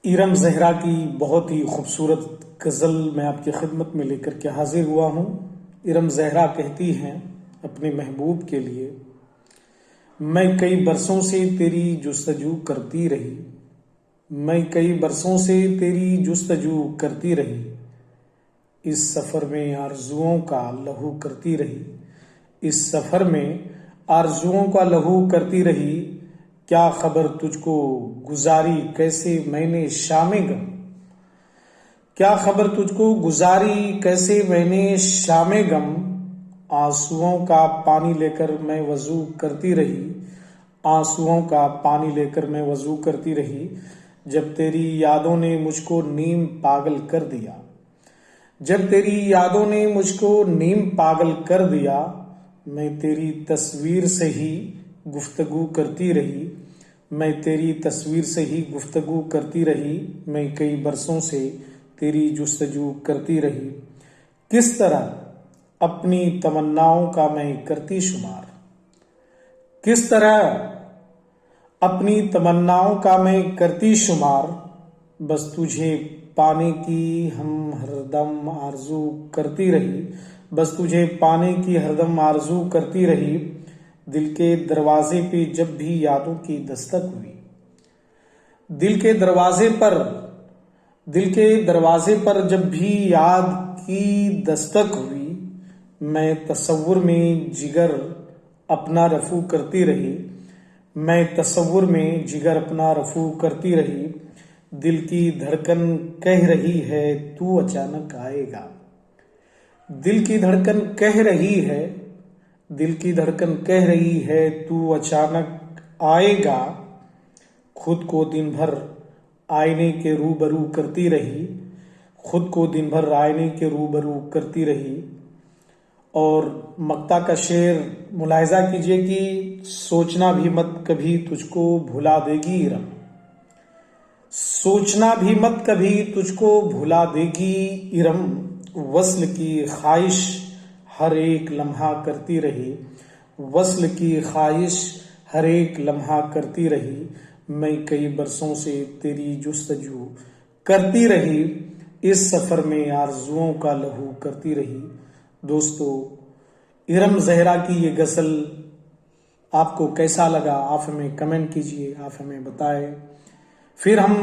ارم زہرا کی بہت ہی خوبصورت غزل میں آپ کی خدمت میں لے کر کے حاضر ہوا ہوں۔ ارم زہرا کہتی ہیں اپنے محبوب کے لیے، میں کئی برسوں سے تیری جستجو کرتی رہی، میں کئی برسوں سے تیری جستجو کرتی رہی، اس سفر میں آرزوؤں کا لہو کرتی رہی، اس سفر میں آرزوؤں کا لہو کرتی رہی، کیا خبر تجھ کو گزاری کیسے میں نے شام غم، کیا خبر تجھ کو گزاری کیسے میں نے شام غم، آنسوؤں کا پانی لے کر میں وضو کرتی رہی، آنسوؤں کا پانی لے کر میں وضو کرتی رہی، جب تیری یادوں نے مجھ کو نیم پاگل کر دیا، جب تیری یادوں نے مجھ کو نیم پاگل کر دیا، میں تیری تصویر سے ہی گفتگو کرتی رہی، میں تیری تصویر سے ہی گفتگو کرتی رہی، میں کئی برسوں سے تیری جستجو کرتی رہی، کس طرح اپنی تمناؤں کا میں کرتی شمار، کس طرح اپنی تمناؤں کا میں کرتی شمار، بس تجھے پانے کی ہم ہر دم آرزو کرتی رہی، بس تجھے پانے کی ہر دم آرزو کرتی رہی، دل کے دروازے پہ جب بھی یادوں کی دستک ہوئی، دل کے دروازے پر جب بھی یاد کی دستک ہوئی، میں تصور میں جگر اپنا رفو کرتی رہی، میں تصور میں جگر اپنا رفو کرتی رہی، دل کی دھڑکن کہہ رہی ہے تو اچانک آئے گا، دل کی دھڑکن کہہ رہی ہے، دل کی دھڑکن کہہ رہی ہے تو اچانک آئے گا، خود کو دن بھر آئینے کے روبرو کرتی رہی، خود کو دن بھر آئینے کے روبرو کرتی رہی۔ اور مقطع کا شعر ملاحظہ کیجئے کہ سوچنا بھی مت کبھی تجھ کو بھلا دے گی ارم، سوچنا بھی مت کبھی تجھ کو بھلا دے گی ارم، وصل کی خواہش ہر ایک لمحہ کرتی رہی، وصل کی خواہش ہر ایک لمحہ کرتی رہی، میں کئی برسوں سے تیری جستجو کرتی رہی، اس سفر میں آرزوؤں کا لہو کرتی رہی۔ دوستو، ارم زہرا کی یہ غزل آپ کو کیسا لگا؟ آپ ہمیں کمنٹ کیجئے، آپ ہمیں بتائیں، پھر ہم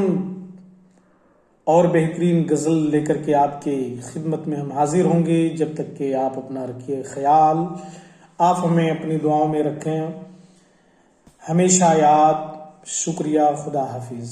اور بہترین غزل لے کر کے آپ کے خدمت میں ہم حاضر ہوں گے۔ جب تک کہ آپ اپنا رکھیے خیال، آپ ہمیں اپنی دعاؤں میں رکھیں، ہمیشہ یاد۔ شکریہ، خدا حافظ۔